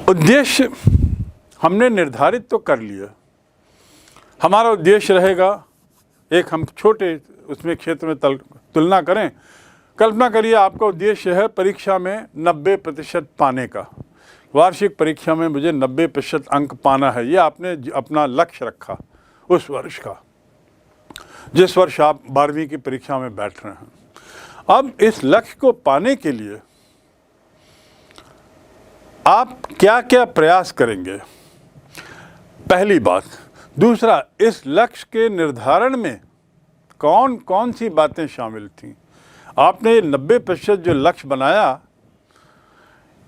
उद्देश्य हमने निर्धारित तो कर लिया। हमारा उद्देश्य रहेगा, एक हम छोटे उसमें क्षेत्र में तुलना करें। कल्पना करिए आपका उद्देश्य है परीक्षा में 90% पाने का। वार्षिक परीक्षा में मुझे 90% अंक पाना है, ये आपने अपना लक्ष्य रखा उस वर्ष का, जिस वर्ष आप 12वीं की परीक्षा में बैठ रहे हैं। अब इस लक्ष्य को पाने के लिए आप क्या क्या प्रयास करेंगे, पहली बात। दूसरा, इस लक्ष्य के निर्धारण में कौन कौन सी बातें शामिल थीं। आपने 90% जो लक्ष्य बनाया,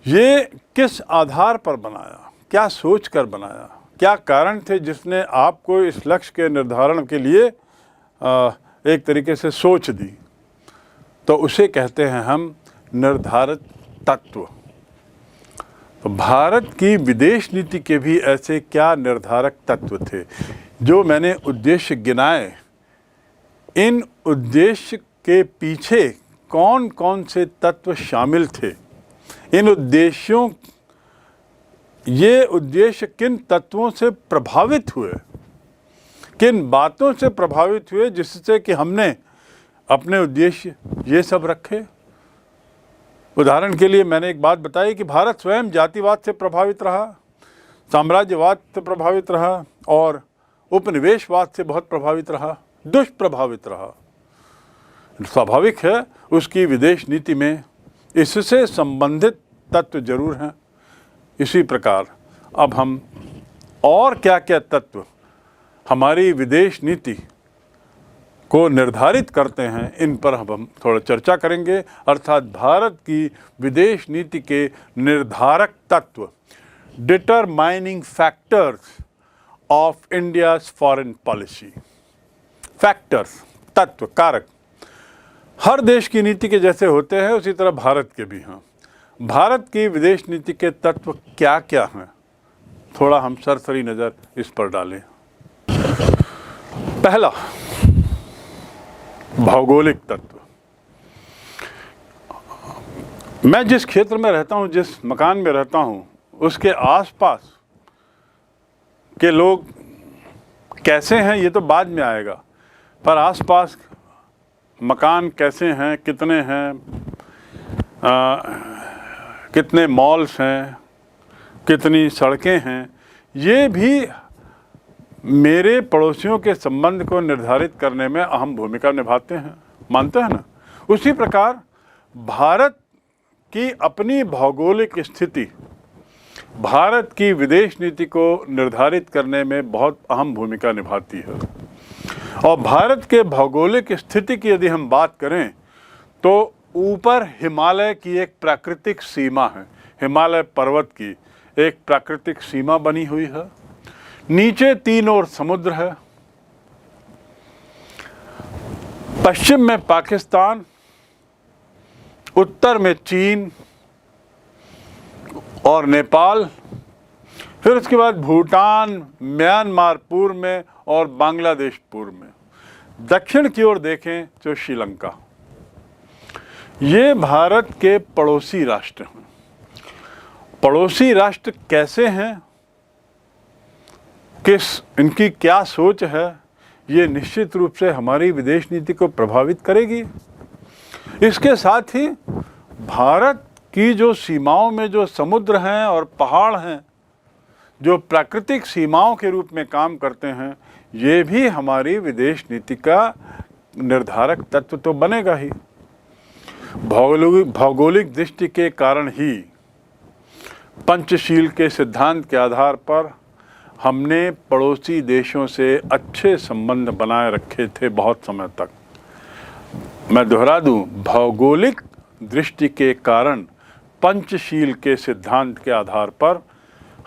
ये किस आधार पर बनाया, क्या सोच कर बनाया, क्या कारण थे जिसने आपको इस लक्ष्य के निर्धारण के लिए एक तरीके से सोच दी। तो उसे कहते हैं हम निर्धारित तत्व। तो भारत की विदेश नीति के भी ऐसे क्या निर्धारक तत्व थे जो मैंने उद्देश्य गिनाए। इन उद्देश्य के पीछे कौन कौन से तत्व शामिल थे, इन उद्देश्यों, ये उद्देश्य किन तत्वों से प्रभावित हुए, किन बातों से प्रभावित हुए जिससे कि हमने अपने उद्देश्य ये सब रखे। उदाहरण के लिए मैंने एक बात बताई कि भारत स्वयं जातिवाद से प्रभावित रहा, साम्राज्यवाद से प्रभावित रहा और उपनिवेशवाद से बहुत प्रभावित रहा, दुष्प्रभावित रहा। स्वाभाविक है उसकी विदेश नीति में इससे संबंधित तत्व जरूर हैं। इसी प्रकार अब हम और क्या क्या तत्व हमारी विदेश नीति को निर्धारित करते हैं, इन पर हम थोड़ा चर्चा करेंगे। अर्थात भारत की विदेश नीति के निर्धारक तत्व, determining factors of India's foreign policy. Factors, तत्व, कारक हर देश की नीति के जैसे होते हैं, उसी तरह भारत के भी हैं। भारत की विदेश नीति के तत्व क्या क्या हैं, थोड़ा हम सरसरी नज़र इस पर डालें। पहला, भौगोलिक तत्व। मैं जिस क्षेत्र में रहता हूं, जिस मकान में रहता हूं, उसके आसपास के लोग कैसे हैं ये तो बाद में आएगा, पर आसपास मकान कैसे हैं, कितने हैं, कितने मॉल्स हैं, कितनी सड़कें हैं, ये भी मेरे पड़ोसियों के संबंध को निर्धारित करने में अहम भूमिका निभाते हैं, मानते हैं ना। उसी प्रकार भारत की अपनी भौगोलिक स्थिति भारत की विदेश नीति को निर्धारित करने में बहुत अहम भूमिका निभाती है। और भारत के भौगोलिक स्थिति की यदि हम बात करें तो ऊपर हिमालय की एक प्राकृतिक सीमा है, हिमालय पर्वत की एक प्राकृतिक सीमा बनी हुई है। नीचे तीन ओर समुद्र है, पश्चिम में पाकिस्तान, उत्तर में चीन और नेपाल, फिर उसके बाद भूटान, म्यांमार पूर्व में और बांग्लादेश पूर्व में। दक्षिण की ओर देखें तो श्रीलंका। ये भारत के पड़ोसी राष्ट्र हैं। पड़ोसी राष्ट्र कैसे हैं, इनकी क्या सोच है, ये निश्चित रूप से हमारी विदेश नीति को प्रभावित करेगी। इसके साथ ही भारत की जो सीमाओं में जो समुद्र हैं और पहाड़ हैं, जो प्राकृतिक सीमाओं के रूप में काम करते हैं, ये भी हमारी विदेश नीति का निर्धारक तत्व तो बनेगा ही। भौगोलिक दृष्टि के कारण ही पंचशील के सिद्धांत के आधार पर हमने पड़ोसी देशों से अच्छे संबंध बनाए रखे थे बहुत समय तक। मैं दोहरा दूं, भौगोलिक दृष्टि के कारण पंचशील के सिद्धांत के आधार पर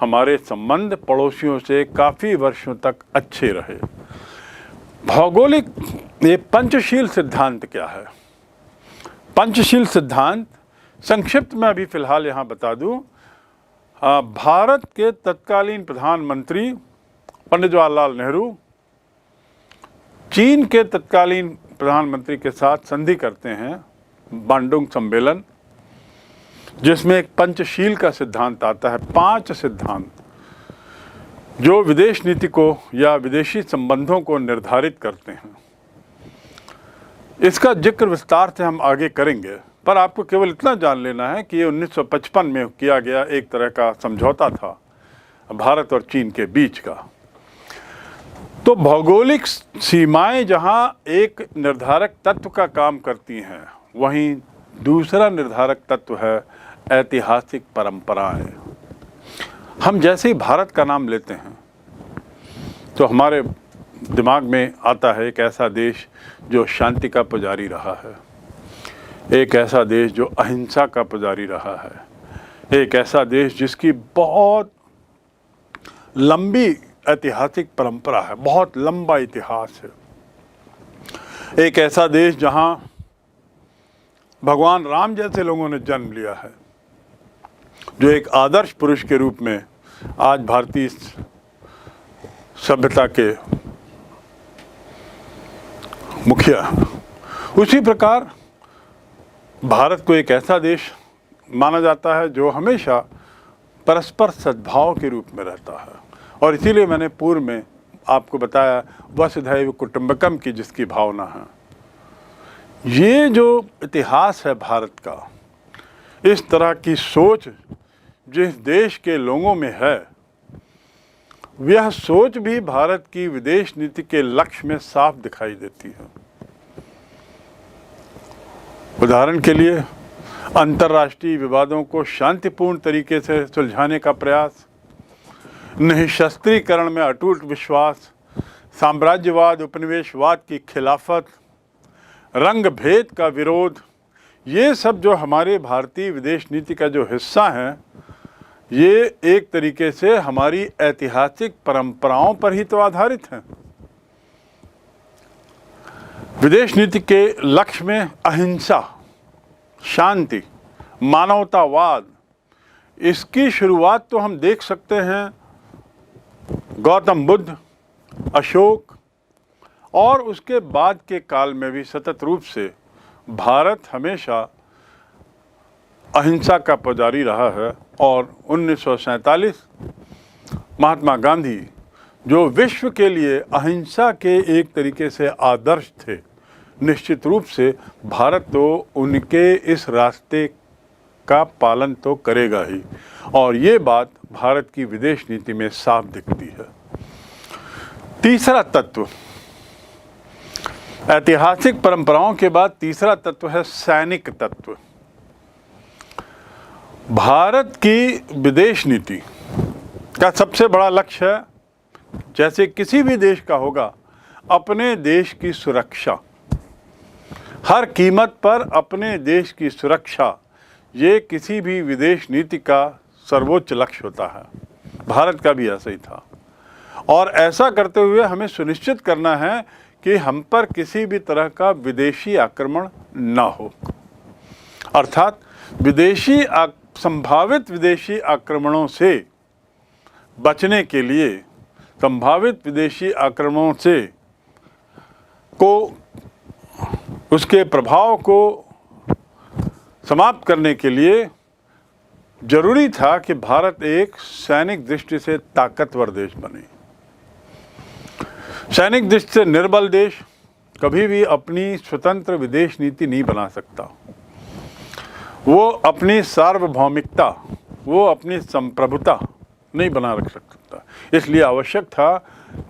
हमारे संबंध पड़ोसियों से काफ़ी वर्षों तक अच्छे रहे। भौगोलिक ये पंचशील सिद्धांत क्या है? पंचशील सिद्धांत संक्षिप्त में अभी फ़िलहाल यहाँ बता दूं। भारत के तत्कालीन प्रधानमंत्री पंडित जवाहरलाल नेहरू चीन के तत्कालीन प्रधानमंत्री के साथ संधि करते हैं, बांडुंग सम्मेलन। जिसमें एक पंचशील का सिद्धांत आता है, 5 सिद्धांत जो विदेश नीति को या विदेशी संबंधों को निर्धारित करते हैं। इसका जिक्र विस्तार से हम आगे करेंगे, पर आपको केवल इतना जान लेना है कि ये 1955 में किया गया एक तरह का समझौता था भारत और चीन के बीच का। तो भौगोलिक सीमाएं जहां एक निर्धारक तत्व का काम करती हैं, वहीं दूसरा निर्धारक तत्व है ऐतिहासिक परंपराएं। हम जैसे ही भारत का नाम लेते हैं तो हमारे दिमाग में आता है एक ऐसा देश जो शांति का पुजारी रहा है, एक ऐसा देश जो अहिंसा का पुजारी रहा है, एक ऐसा देश जिसकी बहुत लंबी ऐतिहासिक परंपरा है, बहुत लंबा इतिहास है, एक ऐसा देश जहां भगवान राम जैसे लोगों ने जन्म लिया है, जो एक आदर्श पुरुष के रूप में आज भारतीय सभ्यता के मुखिया। उसी प्रकार भारत को एक ऐसा देश माना जाता है जो हमेशा परस्पर सद्भाव के रूप में रहता है, और इसीलिए मैंने पूर्व में आपको बताया वसुधैव कुटुंबकम की जिसकी भावना है। ये जो इतिहास है भारत का, इस तरह की सोच जिस देश के लोगों में है, यह सोच भी भारत की विदेश नीति के लक्ष्य में साफ दिखाई देती है। उदाहरण के लिए अंतर्राष्ट्रीय विवादों को शांतिपूर्ण तरीके से सुलझाने का प्रयास, निःशस्त्रीकरण में अटूट विश्वास, साम्राज्यवाद उपनिवेशवाद की खिलाफत, रंग भेद का विरोध, ये सब जो हमारे भारतीय विदेश नीति का जो हिस्सा है, ये एक तरीके से हमारी ऐतिहासिक परंपराओं पर ही तो आधारित हैं। विदेश नीति के लक्ष्य में अहिंसा, शांति, मानवतावाद, इसकी शुरुआत तो हम देख सकते हैं गौतम बुद्ध, अशोक और उसके बाद के काल में भी सतत रूप से भारत हमेशा अहिंसा का पुजारी रहा है। और 1947 महात्मा गांधी जो विश्व के लिए अहिंसा के एक तरीके से आदर्श थे, निश्चित रूप से भारत तो उनके इस रास्ते का पालन तो करेगा ही, और ये बात भारत की विदेश नीति में साफ दिखती है। तीसरा तत्व, ऐतिहासिक परंपराओं के बाद तीसरा तत्व है सैनिक तत्व। भारत की विदेश नीति का सबसे बड़ा लक्ष्य है, जैसे किसी भी देश का होगा, अपने देश की सुरक्षा, हर कीमत पर अपने देश की सुरक्षा, ये किसी भी विदेश नीति का सर्वोच्च लक्ष्य होता है। भारत का भी ऐसा ही था, और ऐसा करते हुए हमें सुनिश्चित करना है कि हम पर किसी भी तरह का विदेशी आक्रमण ना हो, अर्थात संभावित विदेशी आक्रमणों से बचने के लिए, संभावित विदेशी आक्रमणों से उसके प्रभाव को समाप्त करने के लिए जरूरी था कि भारत एक सैनिक दृष्टि से ताकतवर देश बने। सैनिक दृष्टि से निर्बल देश कभी भी अपनी स्वतंत्र विदेश नीति नहीं बना सकता। वो अपनी सार्वभौमिकता, वो अपनी संप्रभुता नहीं बना रख सकता। इसलिए आवश्यक था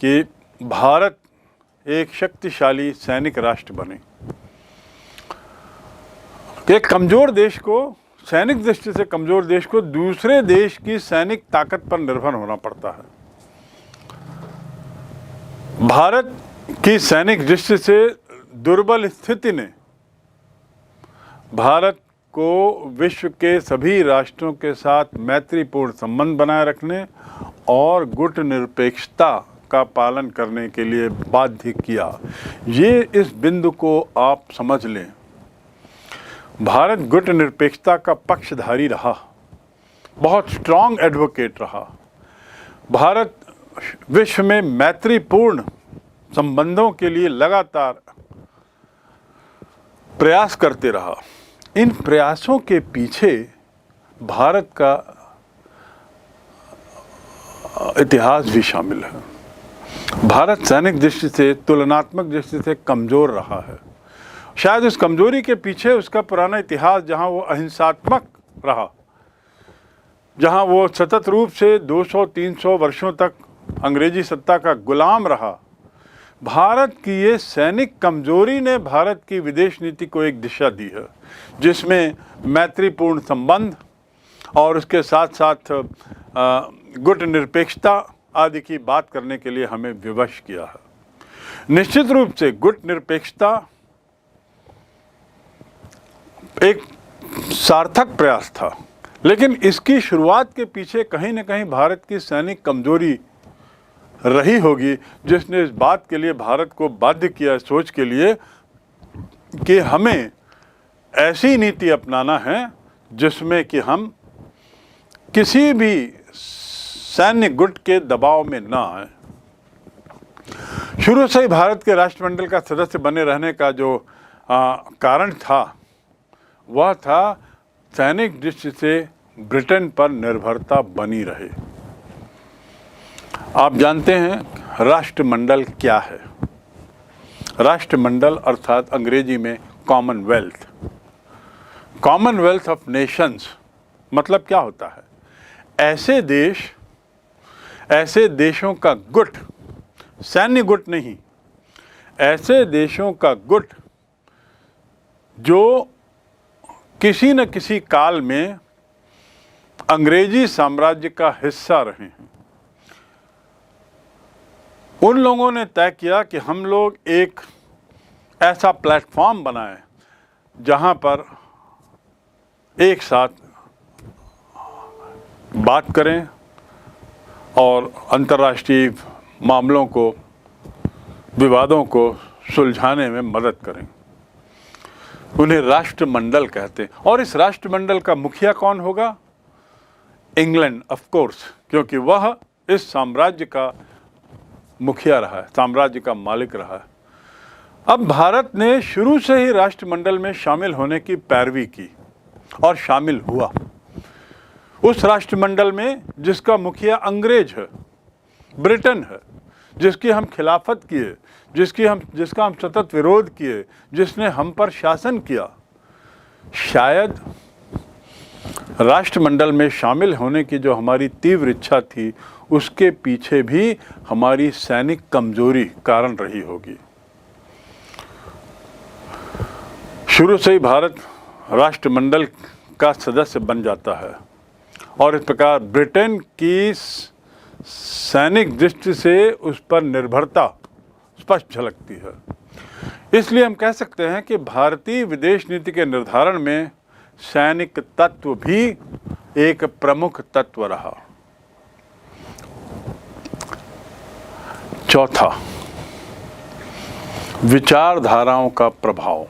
कि भारत एक शक्तिशाली सैनिक राष्ट्र बने। एक कमजोर देश को, सैनिक दृष्टि से कमजोर देश को दूसरे देश की सैनिक ताकत पर निर्भर होना पड़ता है। भारत की सैनिक दृष्टि से दुर्बल स्थिति ने भारत को विश्व के सभी राष्ट्रों के साथ मैत्रीपूर्ण संबंध बनाए रखने और गुट निरपेक्षता का पालन करने के लिए बाध्य किया। ये इस बिंदु को आप समझ लें। भारत गुट निरपेक्षता का पक्षधारी रहा, बहुत स्ट्रांग एडवोकेट रहा। भारत विश्व में मैत्रीपूर्ण संबंधों के लिए लगातार प्रयास करते रहा। इन प्रयासों के पीछे भारत का इतिहास भी शामिल है। भारत सैनिक दृष्टि से, तुलनात्मक दृष्टि से कमज़ोर रहा है। शायद उस कमज़ोरी के पीछे उसका पुराना इतिहास, जहाँ वो अहिंसात्मक रहा, जहाँ वो सतत रूप से 200-300 वर्षों तक अंग्रेजी सत्ता का गुलाम रहा, भारत की ये सैनिक कमज़ोरी ने भारत की विदेश नीति को एक दिशा दी है, जिसमें मैत्रीपूर्ण संबंध और उसके साथ साथ गुट निरपेक्षता आदि की बात करने के लिए हमें विवश किया है। निश्चित रूप से गुट निरपेक्षता एक सार्थक प्रयास था, लेकिन इसकी शुरुआत के पीछे कहीं न कहीं भारत की सैनिक कमजोरी रही होगी, जिसने इस बात के लिए भारत को बाध्य किया सोच के लिए कि हमें ऐसी नीति अपनाना है जिसमें कि हम किसी भी सैन्य गुट के दबाव में ना आए। शुरू से ही भारत के राष्ट्रमंडल का सदस्य बने रहने का जो कारण था, वह था सैनिक दृष्टि से ब्रिटेन पर निर्भरता बनी रहे। आप जानते हैं राष्ट्रमंडल क्या है? राष्ट्रमंडल अर्थात अंग्रेजी में कॉमनवेल्थ, कॉमनवेल्थ ऑफ नेशंस मतलब क्या होता है? ऐसे देश, ऐसे देशों का गुट, सैन्य गुट नहीं, ऐसे देशों का गुट जो किसी न किसी काल में अंग्रेजी साम्राज्य का हिस्सा रहे हैं। उन लोगों ने तय किया कि हम लोग एक ऐसा प्लेटफॉर्म बनाएं जहां पर एक साथ बात करें और अंतर्राष्ट्रीय मामलों को, विवादों को सुलझाने में मदद करें। उन्हें राष्ट्रमंडल कहते हैं। और इस राष्ट्रमंडल का मुखिया कौन होगा? इंग्लैंड, ऑफ कोर्स, क्योंकि वह इस साम्राज्य का मुखिया रहा है, साम्राज्य का मालिक रहा है। अब भारत ने शुरू से ही राष्ट्रमंडल में शामिल होने की पैरवी की और शामिल हुआ उस राष्ट्रमंडल में जिसका मुखिया अंग्रेज है, ब्रिटेन है, जिसकी हम खिलाफत किए, जिसका हम सतत विरोध किए, जिसने हम पर शासन किया। शायद राष्ट्रमंडल में शामिल होने की जो हमारी तीव्र इच्छा थी, उसके पीछे भी हमारी सैनिक कमजोरी कारण रही होगी। शुरू से ही भारत राष्ट्रमंडल का सदस्य बन जाता है और इस प्रकार ब्रिटेन की सैनिक दृष्टि से उस पर निर्भरता स्पष्ट झलकती है। इसलिए हम कह सकते हैं कि भारतीय विदेश नीति के निर्धारण में सैनिक तत्व भी एक प्रमुख तत्व रहा। चौथा, विचारधाराओं का प्रभाव।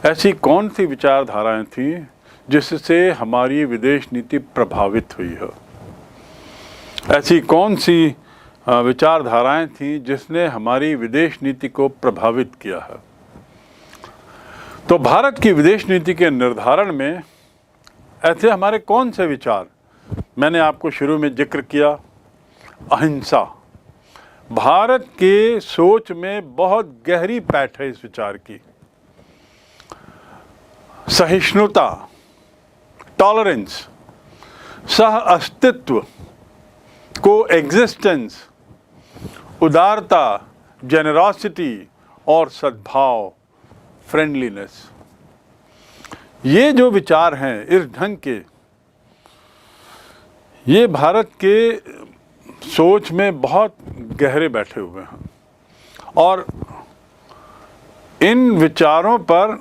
ऐसी कौन सी विचारधाराएं थी जिससे हमारी विदेश नीति प्रभावित हुई है? ऐसी कौन सी विचारधाराएं थीं जिसने हमारी विदेश नीति को प्रभावित किया है? तो भारत की विदेश नीति के निर्धारण में ऐसे हमारे कौन से विचार? मैंने आपको शुरू में जिक्र किया, अहिंसा। भारत के सोच में बहुत गहरी पैठ है इस विचार की। सहिष्णुता, टॉलरेंस, सह अस्तित्व, को एग्जिस्टेंस, उदारता, जेनरॉसिटी और सद्भाव, फ्रेंडलीनेस। ये जो विचार हैं इस ढंग के, ये भारत के सोच में बहुत गहरे बैठे हुए हैं और इन विचारों पर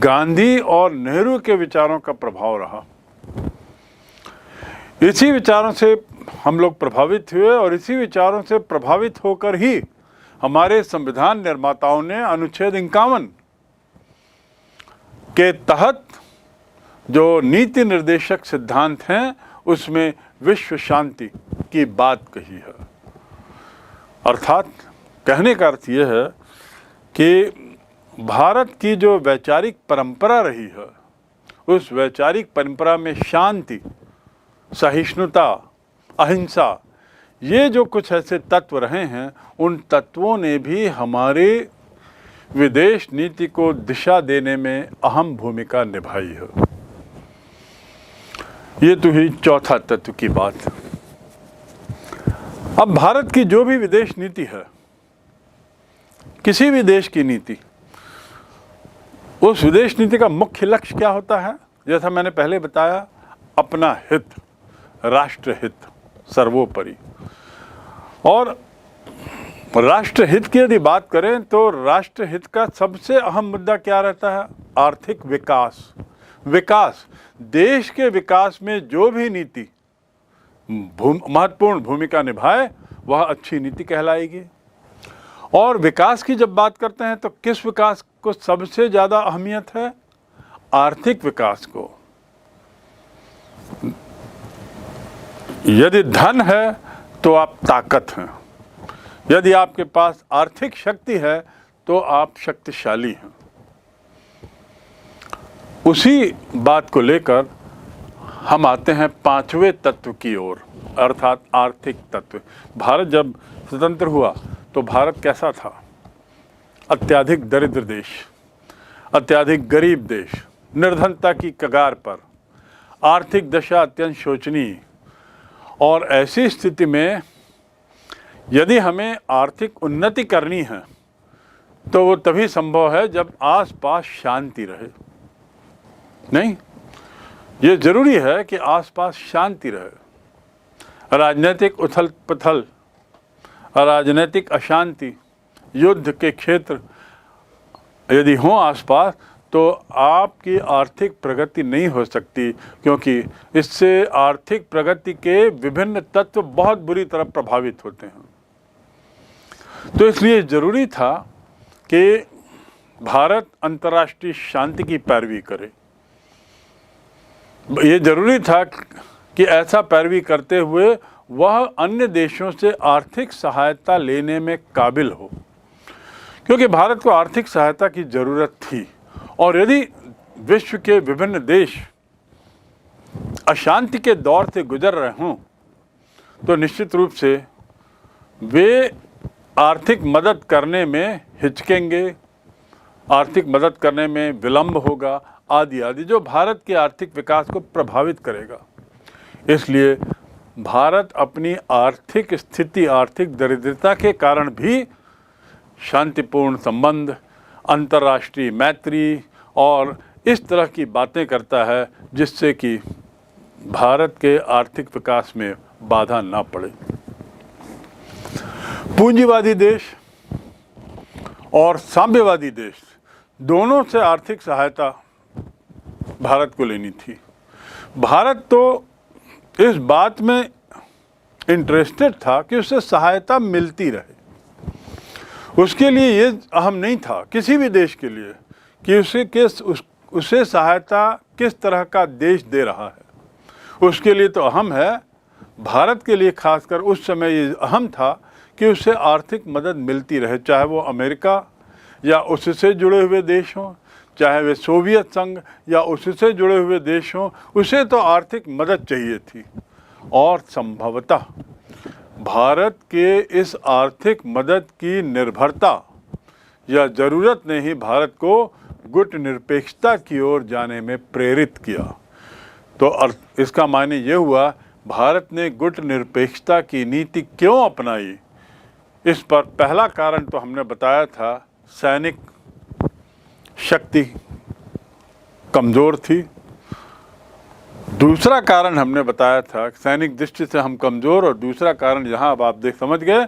गांधी और नेहरू के विचारों का प्रभाव रहा। इसी विचारों से हम लोग प्रभावित हुए और इसी विचारों से प्रभावित होकर ही हमारे संविधान निर्माताओं ने अनुच्छेद 51 के तहत जो नीति निर्देशक सिद्धांत हैं उसमें विश्व शांति की बात कही है। अर्थात कहने का अर्थ यह है कि भारत की जो वैचारिक परंपरा रही है उस वैचारिक परंपरा में शांति, सहिष्णुता, अहिंसा, ये जो कुछ ऐसे तत्व रहे हैं, उन तत्वों ने भी हमारे विदेश नीति को दिशा देने में अहम भूमिका निभाई है। ये तो हुई चौथा तत्व की बात। अब भारत की जो भी विदेश नीति है, किसी भी देश की नीति, उस विदेश नीति का मुख्य लक्ष्य क्या होता है? जैसा मैंने पहले बताया, अपना हित, राष्ट्र हित सर्वोपरि। और राष्ट्र हित की यदि बात करें तो राष्ट्र हित का सबसे अहम मुद्दा क्या रहता है? आर्थिक विकास। विकास, देश के विकास में जो भी नीति महत्वपूर्ण भूमिका निभाए वह अच्छी नीति कहलाएगी। और विकास की जब बात करते हैं तो किस विकास को सबसे ज़्यादा अहमियत है? आर्थिक विकास को। यदि धन है तो आप ताकत हैं, यदि आपके पास आर्थिक शक्ति है तो आप शक्तिशाली हैं। उसी बात को लेकर हम आते हैं पांचवें तत्व की ओर, अर्थात आर्थिक तत्व। भारत जब स्वतंत्र हुआ तो भारत कैसा था? अत्याधिक दरिद्र देश, अत्याधिक गरीब देश, निर्धनता की कगार पर, आर्थिक दशा अत्यंत शोचनीय। और ऐसी स्थिति में यदि हमें आर्थिक उन्नति करनी है तो वो तभी संभव है जब आसपास शांति रहे। नहीं, ये जरूरी है कि आसपास शांति रहे। राजनीतिक उथल पुथल, राजनीतिक अशांति, युद्ध के क्षेत्र यदि हों आसपास तो आपकी आर्थिक प्रगति नहीं हो सकती, क्योंकि इससे आर्थिक प्रगति के विभिन्न तत्व बहुत बुरी तरह प्रभावित होते हैं। तो इसलिए ज़रूरी था कि भारत अंतर्राष्ट्रीय शांति की पैरवी करे। ये ज़रूरी था कि ऐसा पैरवी करते हुए वह अन्य देशों से आर्थिक सहायता लेने में काबिल हो, क्योंकि भारत को आर्थिक सहायता की ज़रूरत थी। और यदि विश्व के विभिन्न देश अशांति के दौर से गुजर रहे हों तो निश्चित रूप से वे आर्थिक मदद करने में हिचकेंगे, आर्थिक मदद करने में विलंब होगा, आदि आदि, जो भारत के आर्थिक विकास को प्रभावित करेगा। इसलिए भारत अपनी आर्थिक स्थिति, आर्थिक दरिद्रता के कारण भी शांतिपूर्ण संबंध, अंतर्राष्ट्रीय मैत्री और इस तरह की बातें करता है जिससे कि भारत के आर्थिक विकास में बाधा ना पड़े। पूंजीवादी देश और साम्यवादी देश दोनों से आर्थिक सहायता भारत को लेनी थी। भारत तो इस बात में इंटरेस्टेड था कि उसे सहायता मिलती रहे। उसके लिए ये अहम नहीं था किसी भी देश के लिए कि उसे सहायता किस तरह का देश दे रहा है। उसके लिए तो अहम है, भारत के लिए खासकर उस समय ये अहम था कि उसे आर्थिक मदद मिलती रहे, चाहे वो अमेरिका या उससे जुड़े हुए देश हों, चाहे वे सोवियत संघ या उससे जुड़े हुए देश हों, उसे तो आर्थिक मदद चाहिए थी। और संभवतः भारत के इस आर्थिक मदद की निर्भरता या ज़रूरत ने ही भारत को गुट निरपेक्षता की ओर जाने में प्रेरित किया। तो इसका मायने ये हुआ, भारत ने गुट निरपेक्षता की नीति क्यों अपनाई? इस पर पहला कारण तो हमने बताया था, सैनिक शक्ति कमज़ोर थी। दूसरा कारण हमने बताया था, सैनिक दृष्टि से हम कमज़ोर, और दूसरा कारण यहाँ अब आप समझ गए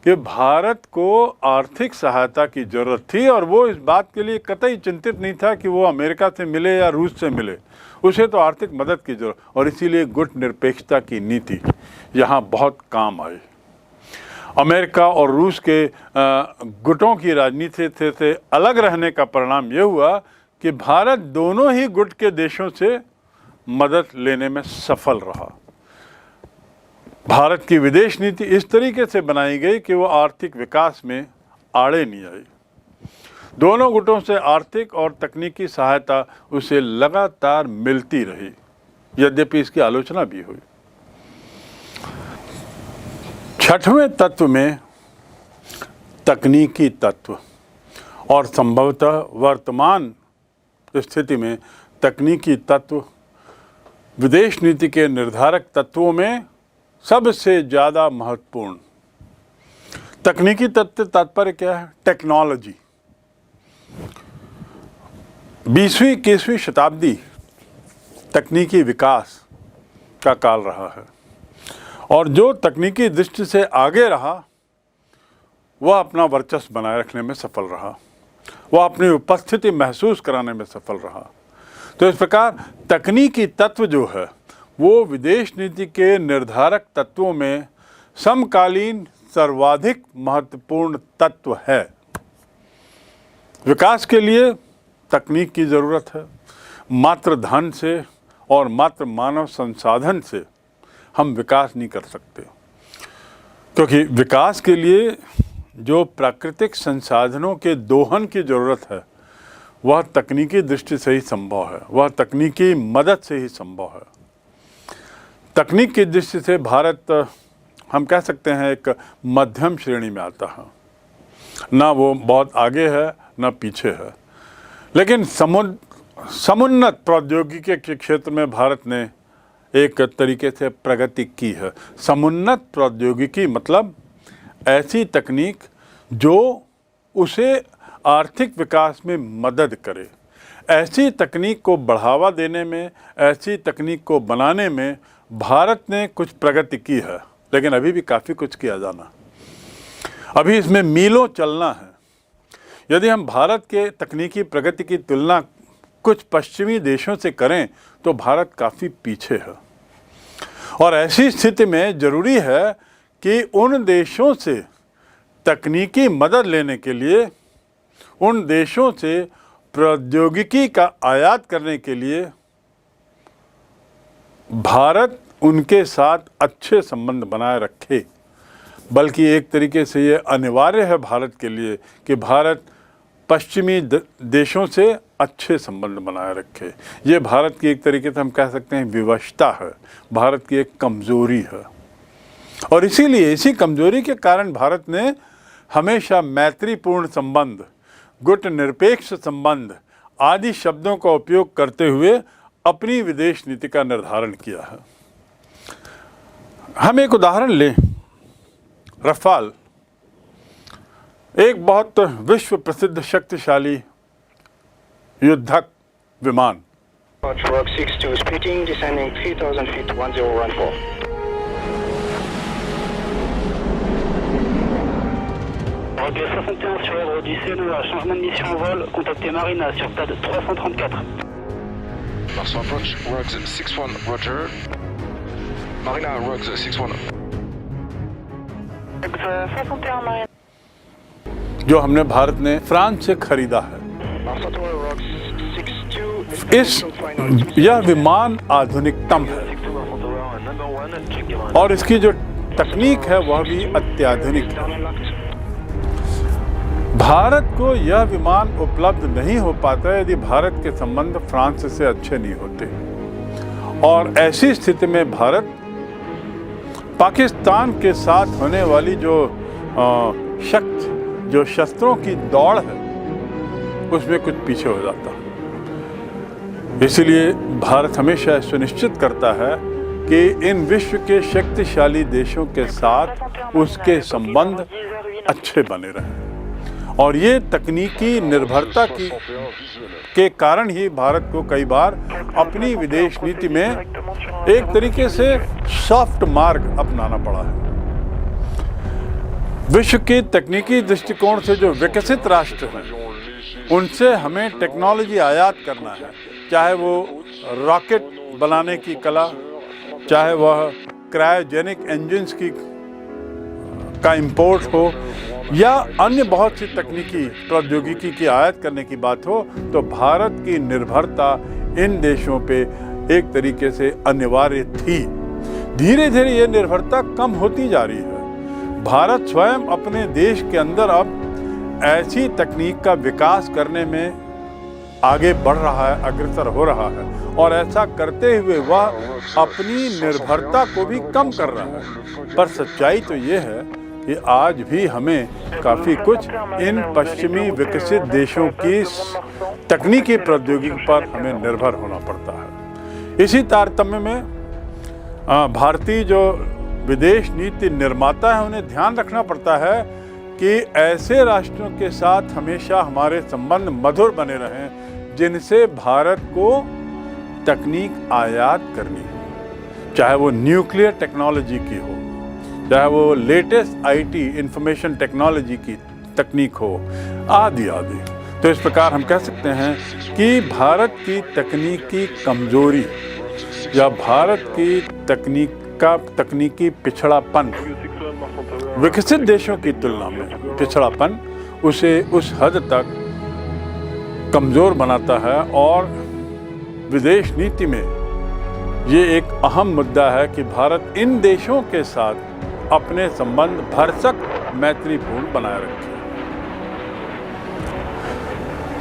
कि भारत को आर्थिक सहायता की ज़रूरत थी और वो इस बात के लिए कतई चिंतित नहीं था कि वो अमेरिका से मिले या रूस से मिले, उसे तो आर्थिक मदद की ज़रूरत। और इसीलिए गुट निरपेक्षता की नीति यहाँ बहुत काम आई। अमेरिका और रूस के गुटों की राजनीति से अलग रहने का परिणाम ये हुआ कि भारत दोनों ही गुट के देशों से मदद लेने में सफल रहा। भारत की विदेश नीति इस तरीके से बनाई गई कि वो आर्थिक विकास में आड़े नहीं आई। दोनों गुटों से आर्थिक और तकनीकी सहायता उसे लगातार मिलती रही, यद्यपि इसकी आलोचना भी हुई। छठवें तत्व में तकनीकी तत्व, और संभवतः वर्तमान स्थिति में तकनीकी तत्व विदेश नीति के निर्धारक तत्वों में सबसे ज़्यादा महत्वपूर्ण। तकनीकी तत्व तात्पर्य क्या है? टेक्नोलॉजी। 20वीं 21वीं शताब्दी तकनीकी विकास का काल रहा है, और जो तकनीकी दृष्टि से आगे रहा वह अपना वर्चस्व बनाए रखने में सफल रहा, वह अपनी उपस्थिति महसूस कराने में सफल रहा। तो इस प्रकार तकनीकी तत्व जो है वो विदेश नीति के निर्धारक तत्वों में समकालीन सर्वाधिक महत्वपूर्ण तत्व है। विकास के लिए तकनीक की ज़रूरत है। मात्र धन से और मात्र मानव संसाधन से हम विकास नहीं कर सकते, क्योंकि विकास के लिए जो प्राकृतिक संसाधनों के दोहन की ज़रूरत है वह तकनीकी दृष्टि से ही संभव है, वह तकनीकी मदद से ही संभव है। तकनीक की दृष्टि से भारत, हम कह सकते हैं, एक मध्यम श्रेणी में आता है। ना वो बहुत आगे है ना पीछे है, लेकिन समुन्नत प्रौद्योगिकी के क्षेत्र में भारत ने एक तरीके से प्रगति की है। समुन्नत प्रौद्योगिकी मतलब ऐसी तकनीक जो उसे आर्थिक विकास में मदद करे। ऐसी तकनीक को बढ़ावा देने में, ऐसी तकनीक को बनाने में भारत ने कुछ प्रगति की है, लेकिन अभी भी काफ़ी कुछ किया जाना, अभी इसमें मीलों चलना है। यदि हम भारत के तकनीकी प्रगति की तुलना कुछ पश्चिमी देशों से करें तो भारत काफ़ी पीछे है, और ऐसी स्थिति में ज़रूरी है कि उन देशों से तकनीकी मदद लेने के लिए, उन देशों से प्रौद्योगिकी का आयात करने के लिए भारत उनके साथ अच्छे संबंध बनाए रखे। बल्कि एक तरीके से ये अनिवार्य है भारत के लिए कि भारत पश्चिमी देशों से अच्छे संबंध बनाए रखे। ये भारत की एक तरीके से हम कह सकते हैं विवशता है, भारत की एक कमज़ोरी है, और इसीलिए इसी कमज़ोरी के कारण भारत ने हमेशा मैत्रीपूर्ण संबंध, गुट निरपेक्ष संबंध आदि शब्दों का उपयोग करते हुए अपनी विदेश नीति का निर्धारण किया है। हम एक उदाहरण लें, रफाल एक बहुत विश्व प्रसिद्ध शक्तिशाली युद्धक विमान। Rock 62 speeding, descending 3000 feet, 1014. Rogue 61 sur ordre du CNEA, changement de mission en vol, contactez Marina sur stade 334. Mars approach, Rogue 61, Roger. Marina, Rogue 61. Rogue 61 Marina. जो हमने भारत ने फ्रांस से खरीदा है। यह विमान आधुनिकतम है और इसकी जो तकनीक है वह भी अत्याधुनिक है। भारत को यह विमान उपलब्ध नहीं हो पाता यदि भारत के संबंध फ्रांस से अच्छे नहीं होते, और ऐसी स्थिति में भारत पाकिस्तान के साथ होने वाली जो शस्त्रों की दौड़ है उसमें कुछ पीछे हो जाता। इसलिए भारत हमेशा सुनिश्चित करता है कि इन विश्व के शक्तिशाली देशों के साथ उसके संबंध अच्छे बने रहें, और ये तकनीकी निर्भरता के कारण ही भारत को कई बार अपनी विदेश नीति में एक तरीके से सॉफ्ट मार्ग अपनाना पड़ा है। विश्व के तकनीकी दृष्टिकोण से जो विकसित राष्ट्र हैं उनसे हमें टेक्नोलॉजी आयात करना है, चाहे वो रॉकेट बनाने की कला, चाहे वह क्रायोजेनिक इंजन्स का इंपोर्ट हो, या अन्य बहुत सी तकनीकी प्रौद्योगिकी की आयात करने की बात हो, तो भारत की निर्भरता इन देशों पे एक तरीके से अनिवार्य थी। धीरे धीरे ये निर्भरता कम होती जा रही है। भारत स्वयं अपने देश के अंदर अब ऐसी तकनीक का विकास करने में आगे बढ़ रहा है, अग्रसर हो रहा है, और ऐसा करते हुए वह अपनी निर्भरता को भी कम कर रहा है। पर सच्चाई तो ये है कि आज भी हमें काफ़ी कुछ इन पश्चिमी विकसित देशों की तकनीकी प्रौद्योगिकी पर हमें निर्भर होना पड़ता है। इसी तारतम्य में भारतीय जो विदेश नीति निर्माता है उन्हें ध्यान रखना पड़ता है कि ऐसे राष्ट्रों के साथ हमेशा हमारे संबंध मधुर बने रहें जिनसे भारत को तकनीक आयात करनी हो, चाहे वो न्यूक्लियर टेक्नोलॉजी की हो, चाहे वो लेटेस्ट आईटी इंफॉर्मेशन टेक्नोलॉजी की तकनीक हो, आदि आदि। तो इस प्रकार हम कह सकते हैं कि भारत की तकनीकी कमजोरी या भारत की तकनीकी पिछड़ापन विकसित देशों की तुलना में पिछड़ापन उसे उस हद तक कमजोर बनाता है, और विदेश नीति में ये एक अहम मुद्दा है कि भारत इन देशों के साथ अपने संबंध भरसक मैत्रीपूर्ण बनाए रखे।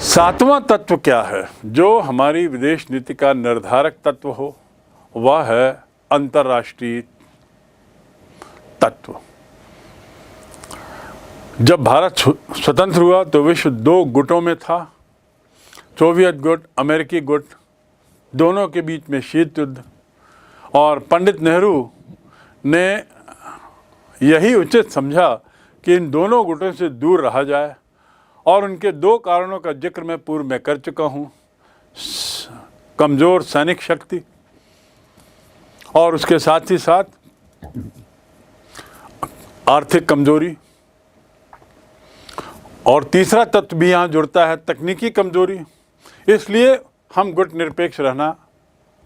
सातवां तत्व क्या है जो हमारी विदेश नीति का निर्धारक तत्व हो? वह है अंतर्राष्ट्रीय तत्व। जब भारत स्वतंत्र हुआ तो विश्व दो गुटों में था, सोवियत गुट, अमेरिकी गुट, दोनों के बीच में शीत युद्ध। और पंडित नेहरू ने यही उचित समझा कि इन दोनों गुटों से दूर रहा जाए, और उनके दो कारणों का जिक्र मैं पूर्व में कर चुका हूँ। कमज़ोर सैनिक शक्ति और उसके साथ ही साथ आर्थिक कमजोरी, और तीसरा तत्व भी यहाँ जुड़ता है, तकनीकी कमजोरी। इसलिए हम गुट निरपेक्ष रहना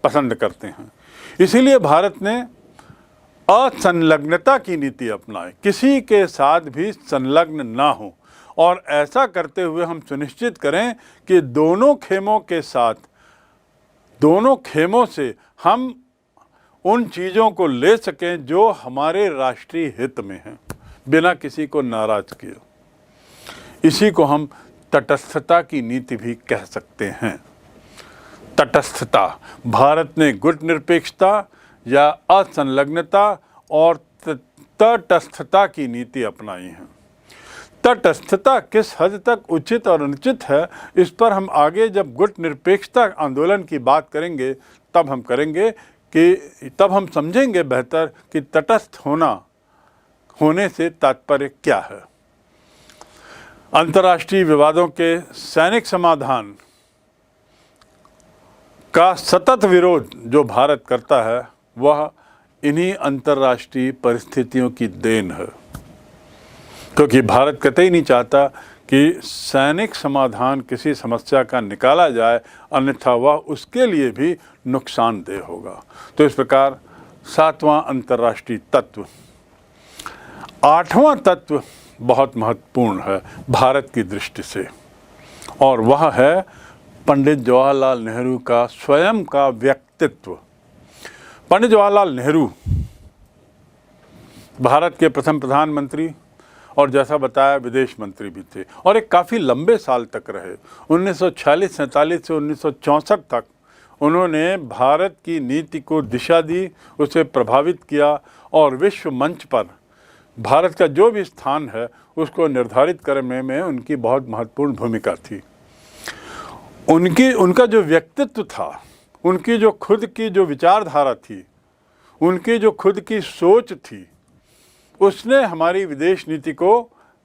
पसंद करते हैं। इसीलिए भारत ने असंलग्नता की नीति अपनाई, किसी के साथ भी संलग्न ना हो, और ऐसा करते हुए हम सुनिश्चित करें कि दोनों खेमों से हम उन चीज़ों को ले सकें जो हमारे राष्ट्रीय हित में हैं, बिना किसी को नाराज किए। इसी को हम तटस्थता की नीति भी कह सकते हैं। तटस्थता, भारत ने गुट निरपेक्षता या असंलग्नता और तटस्थता की नीति अपनाई है। तटस्थता किस हद तक उचित और अनुचित है, इस पर हम आगे जब गुट निरपेक्षता आंदोलन की बात करेंगे तब हम समझेंगे बेहतर कि तटस्थ होने से तात्पर्य क्या है। अंतर्राष्ट्रीय विवादों के सैनिक समाधान का सतत विरोध जो भारत करता है वह इन्हीं अंतर्राष्ट्रीय परिस्थितियों की देन है, क्योंकि भारत कतई नहीं चाहता कि सैनिक समाधान किसी समस्या का निकाला जाए, अन्यथा वह उसके लिए भी नुकसानदेह होगा। तो इस प्रकार सातवां अंतर्राष्ट्रीय तत्व। आठवां तत्व बहुत महत्वपूर्ण है भारत की दृष्टि से, और वह है पंडित जवाहरलाल नेहरू का स्वयं का व्यक्तित्व। पंडित जवाहरलाल नेहरू भारत के प्रथम प्रधानमंत्री और जैसा बताया विदेश मंत्री भी थे, और एक काफ़ी लंबे साल तक रहे। 1946-47 से 1964 तक उन्होंने भारत की नीति को दिशा दी, उसे प्रभावित किया, और विश्व मंच पर भारत का जो भी स्थान है उसको निर्धारित करने में उनकी बहुत महत्वपूर्ण भूमिका थी। उनका जो व्यक्तित्व था, उनकी जो खुद की जो विचारधारा थी, उनकी जो खुद की सोच थी, उसने हमारी विदेश नीति को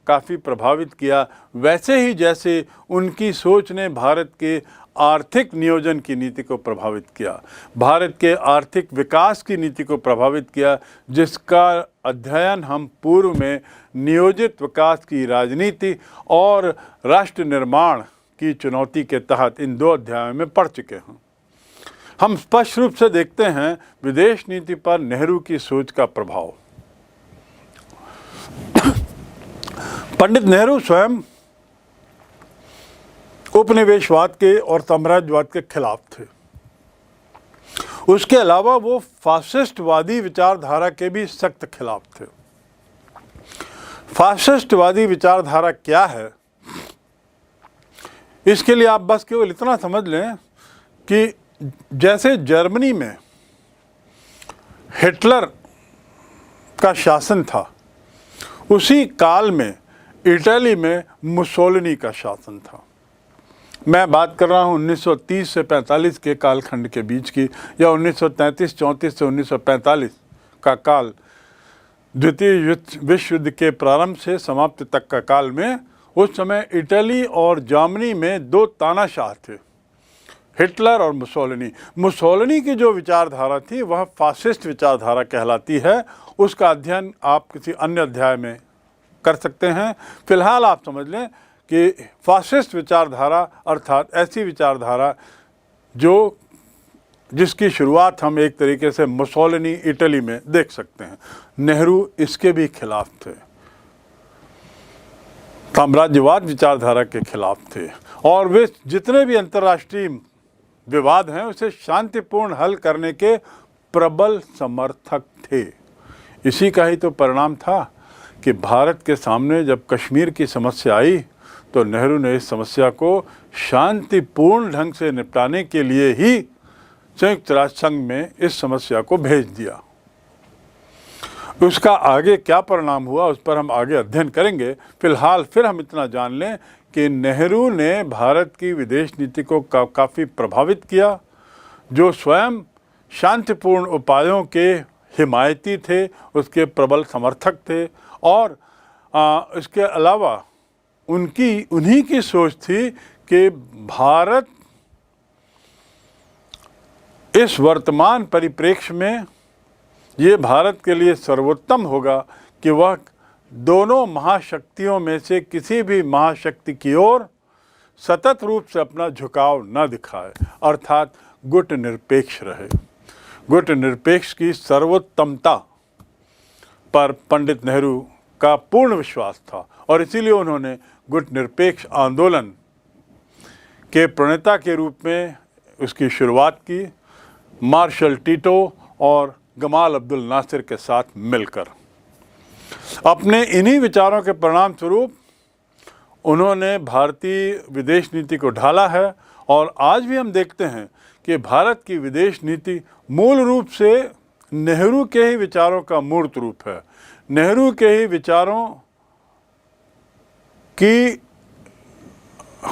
काफ़ी प्रभावित किया। वैसे ही जैसे उनकी सोच ने भारत के आर्थिक नियोजन की नीति को प्रभावित किया, भारत के आर्थिक विकास की नीति को प्रभावित किया, जिसका अध्ययन हम पूर्व में नियोजित विकास की राजनीति और राष्ट्र निर्माण की चुनौती के तहत इन दो अध्यायों में पढ़ चुके हैं। हम स्पष्ट रूप से देखते हैं विदेश नीति पर नेहरू की सोच का प्रभाव। पंडित नेहरू स्वयं उपनिवेशवाद के और साम्राज्यवाद के खिलाफ थे। उसके अलावा वो फासिस्टवादी विचारधारा के भी सख्त खिलाफ थे। फासिस्टवादी विचारधारा क्या है, इसके लिए आप बस केवल इतना समझ लें कि जैसे जर्मनी में हिटलर का शासन था, उसी काल में इटली में मुसोलिनी का शासन था। मैं बात कर रहा हूँ 1930 से 45 के कालखंड के बीच की, या 1933-34 से 1945 का काल, द्वितीय विश्व युद्ध के प्रारंभ से समाप्ति तक का काल में। उस समय इटली और जर्मनी में दो तानाशाह थे, हिटलर और मुसोलिनी। मुसोलिनी की जो विचारधारा थी वह फासिस्ट विचारधारा कहलाती है। उसका अध्ययन आप किसी अन्य अध्याय में कर सकते हैं। फिलहाल आप समझ लें कि फासिस्ट विचारधारा अर्थात ऐसी विचारधारा जिसकी शुरुआत हम एक तरीके से मुसोलिनी इटली में देख सकते हैं। नेहरू इसके भी खिलाफ थे, साम्राज्यवाद विचारधारा के खिलाफ थे, और वे जितने भी अंतर्राष्ट्रीय विवाद हैं उसे शांतिपूर्ण हल करने के प्रबल समर्थक थे। इसी का ही तो परिणाम था कि भारत के सामने जब कश्मीर की समस्या आई तो नेहरू ने इस समस्या को शांतिपूर्ण ढंग से निपटाने के लिए ही संयुक्त राष्ट्र संघ में इस समस्या को भेज दिया। उसका आगे क्या परिणाम हुआ उस पर हम आगे अध्ययन करेंगे। फिलहाल फिर हम इतना जान लें कि नेहरू ने भारत की विदेश नीति को काफ़ी प्रभावित किया, जो स्वयं शांतिपूर्ण उपायों के हिमायती थे, उसके प्रबल समर्थक थे। और इसके अलावा उन्हीं की सोच थी कि भारत इस वर्तमान परिप्रेक्ष्य में ये भारत के लिए सर्वोत्तम होगा कि वह दोनों महाशक्तियों में से किसी भी महाशक्ति की ओर सतत रूप से अपना झुकाव न दिखाए, अर्थात गुट निरपेक्ष रहे। गुट निरपेक्ष की सर्वोत्तमता पर पंडित नेहरू का पूर्ण विश्वास था और इसीलिए उन्होंने गुट निरपेक्ष आंदोलन के प्रणेता के रूप में उसकी शुरुआत की, मार्शल टीटो और गमाल अब्दुल नासिर के साथ मिलकर। अपने इन्हीं विचारों के परिणाम स्वरूप उन्होंने भारतीय विदेश नीति को ढाला है और आज भी हम देखते हैं कि भारत की विदेश नीति मूल रूप से नेहरू के ही विचारों का मूर्त रूप है। नेहरू के ही विचारों की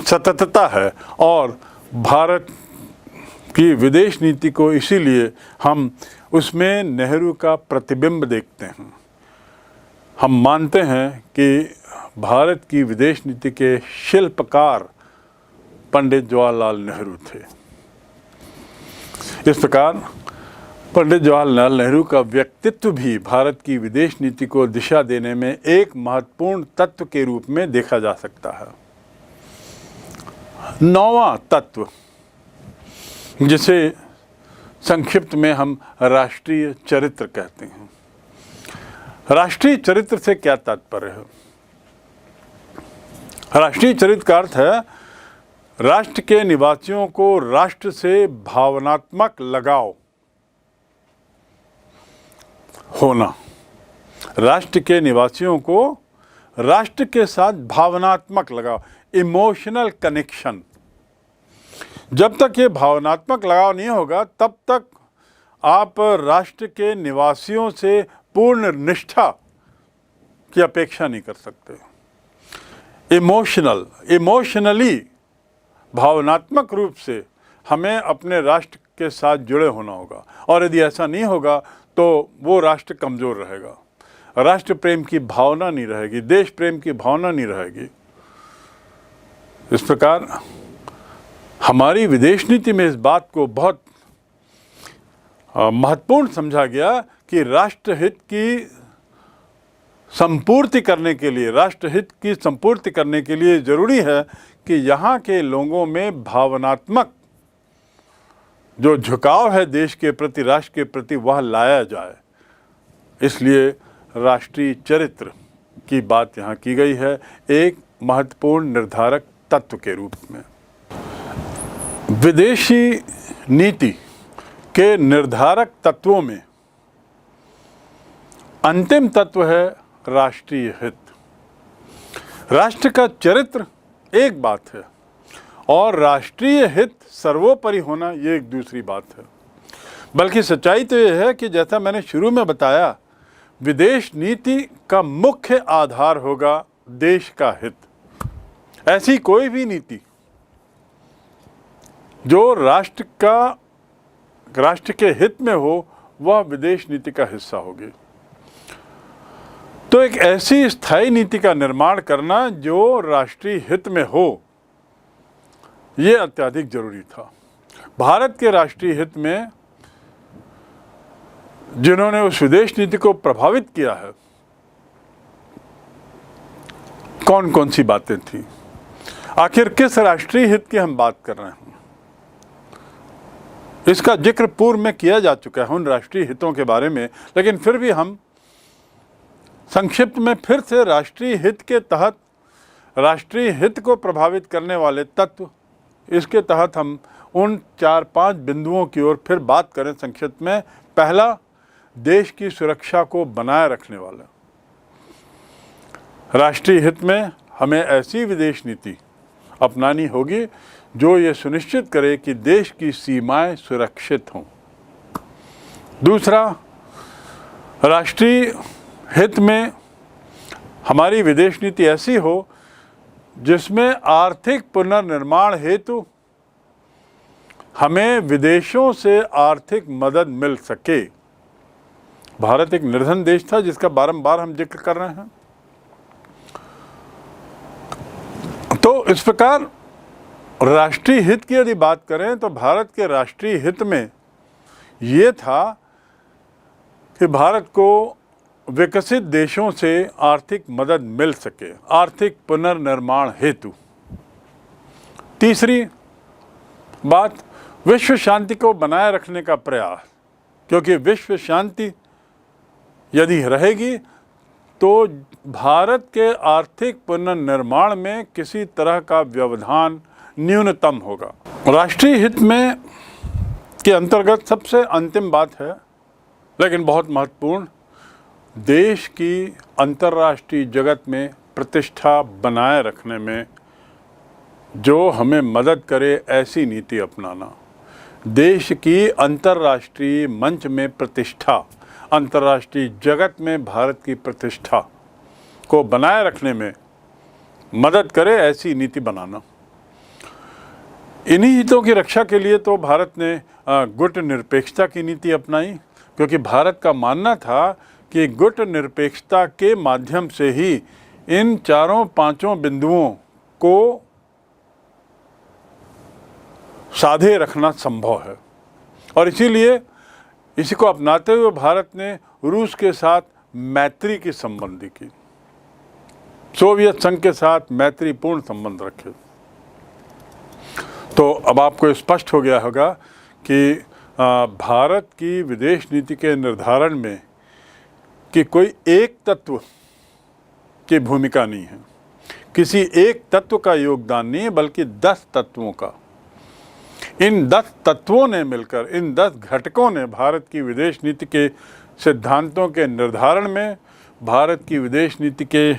सततता है और भारत की विदेश नीति को इसीलिए हम उसमें नेहरू का प्रतिबिंब देखते हैं। हम मानते हैं कि भारत की विदेश नीति के शिल्पकार पंडित जवाहरलाल नेहरू थे। इस प्रकार पंडित जवाहरलाल नेहरू का व्यक्तित्व भी भारत की विदेश नीति को दिशा देने में एक महत्वपूर्ण तत्व के रूप में देखा जा सकता है। नौवां तत्व, जिसे संक्षिप्त में हम राष्ट्रीय चरित्र कहते हैं। राष्ट्रीय चरित्र से क्या तात्पर्य है? राष्ट्रीय चरित्र का अर्थ है राष्ट्र के निवासियों को राष्ट्र से भावनात्मक लगाव होना। राष्ट्र के निवासियों को राष्ट्र के साथ भावनात्मक लगाव, इमोशनल कनेक्शन। जब तक ये भावनात्मक लगाव नहीं होगा तब तक आप राष्ट्र के निवासियों से पूर्ण निष्ठा की अपेक्षा नहीं कर सकते। इमोशनली भावनात्मक रूप से हमें अपने राष्ट्र के साथ जुड़े होना होगा और यदि ऐसा नहीं होगा तो वो राष्ट्र कमज़ोर रहेगा, राष्ट्र प्रेम की भावना नहीं रहेगी, देश प्रेम की भावना नहीं रहेगी। इस प्रकार हमारी विदेश नीति में इस बात को बहुत महत्वपूर्ण समझा गया कि राष्ट्रहित की संपूर्ति करने के लिए, राष्ट्रहित की संपूर्ति करने के लिए ज़रूरी है कि यहाँ के लोगों में भावनात्मक जो झुकाव है देश के प्रति, राष्ट्र के प्रति, वह लाया जाए। इसलिए राष्ट्रीय चरित्र की बात यहाँ की गई है एक महत्वपूर्ण निर्धारक तत्व के रूप में। विदेशी नीति के निर्धारक तत्वों में अंतिम तत्व है राष्ट्रीय हित। राष्ट्र का चरित्र एक बात है और राष्ट्रीय हित सर्वोपरि होना, ये एक दूसरी बात है। बल्कि सच्चाई तो ये है कि जैसा मैंने शुरू में बताया, विदेश नीति का मुख्य आधार होगा देश का हित। ऐसी कोई भी नीति जो राष्ट्र के हित में हो, वह विदेश नीति का हिस्सा होगी। तो एक ऐसी स्थायी नीति का निर्माण करना जो राष्ट्रीय हित में हो, ये अत्यधिक जरूरी था। भारत के राष्ट्रीय हित में जिन्होंने उस विदेश नीति को प्रभावित किया है, कौन कौन सी बातें थी? आखिर किस राष्ट्रीय हित की हम बात कर रहे हैं? इसका जिक्र पूर्व में किया जा चुका है उन राष्ट्रीय हितों के बारे में, लेकिन फिर भी हम संक्षिप्त में फिर से राष्ट्रीय हित के तहत, राष्ट्रीय हित को प्रभावित करने वाले तत्व, इसके तहत हम उन 4-5 बिंदुओं की ओर फिर बात करें संक्षिप्त में। पहला, देश की सुरक्षा को बनाए रखने वाला। राष्ट्रीय हित में हमें ऐसी विदेश नीति अपनानी होगी जो ये सुनिश्चित करे कि देश की सीमाएं सुरक्षित हों। दूसरा, राष्ट्रीय हित में हमारी विदेश नीति ऐसी हो जिसमें आर्थिक पुनर्निर्माण हेतु हमें विदेशों से आर्थिक मदद मिल सके। भारत एक निर्धन देश था जिसका बारंबार हम जिक्र कर रहे हैं। तो इस प्रकार राष्ट्रीय हित की यदि बात करें तो भारत के राष्ट्रीय हित में ये था कि भारत को विकसित देशों से आर्थिक मदद मिल सके, आर्थिक पुनर्निर्माण हेतु। तीसरी बात, विश्व शांति को बनाए रखने का प्रयास, क्योंकि विश्व शांति यदि रहेगी तो भारत के आर्थिक पुनर्निर्माण में किसी तरह का व्यवधान न्यूनतम होगा। राष्ट्रीय हित में के अंतर्गत सबसे अंतिम बात है, लेकिन बहुत महत्वपूर्ण, देश की अंतर्राष्ट्रीय जगत में प्रतिष्ठा बनाए रखने में जो हमें मदद करे ऐसी नीति अपनाना। देश की अंतर्राष्ट्रीय मंच में प्रतिष्ठा, अंतर्राष्ट्रीय जगत में भारत की प्रतिष्ठा को बनाए रखने में मदद करे ऐसी नीति बनाना। इन्हीं हितों की रक्षा के लिए तो भारत ने गुट निरपेक्षता की नीति अपनाई, क्योंकि भारत का मानना था कि गुट निरपेक्षता के माध्यम से ही इन 4-5 बिंदुओं को साधे रखना संभव है। और इसीलिए इसी को अपनाते हुए भारत ने रूस के साथ मैत्री की संबंधी की, सोवियत संघ के साथ मैत्रीपूर्ण संबंध रखे। तो अब आपको स्पष्ट हो गया होगा कि भारत की विदेश नीति के निर्धारण में कि कोई एक तत्व की भूमिका नहीं है, किसी एक तत्व का योगदान नहीं है, बल्कि 10 तत्वों का। इन 10 तत्वों ने मिलकर, इन 10 घटकों ने भारत की विदेश नीति के सिद्धांतों के निर्धारण में, भारत की विदेश नीति के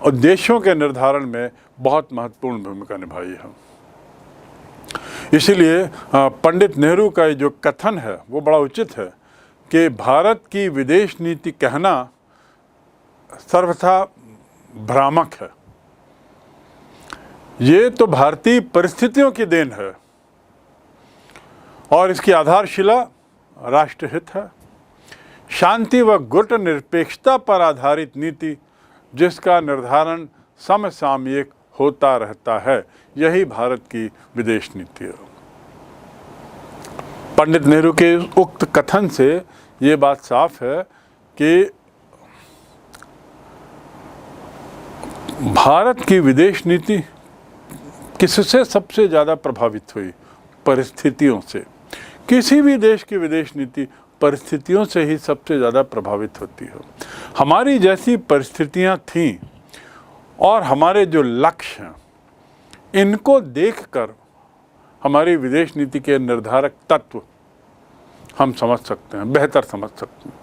उद्देश्यों के निर्धारण में बहुत महत्वपूर्ण भूमिका निभाई है। इसीलिए पंडित नेहरू का जो कथन है वो बड़ा उचित है कि भारत की विदेश नीति कहना सर्वथा भ्रामक है। ये तो भारतीय परिस्थितियों की देन है और इसकी आधारशिला राष्ट्रहित है। शांति व गुट निरपेक्षता पर आधारित नीति जिसका निर्धारण समसामयिक होता रहता है, यही भारत की विदेश नीति है। पंडित नेहरू के उक्त कथन से ये बात साफ है कि भारत की विदेश नीति किससे सबसे ज़्यादा प्रभावित हुई? परिस्थितियों से। किसी भी देश की विदेश नीति परिस्थितियों से ही सबसे ज़्यादा प्रभावित होती है। हमारी जैसी परिस्थितियां थीं और हमारे जो लक्ष्य हैं, इनको देखकर हमारी विदेश नीति के निर्धारक तत्व हम समझ सकते हैं, बेहतर समझ सकते हैं।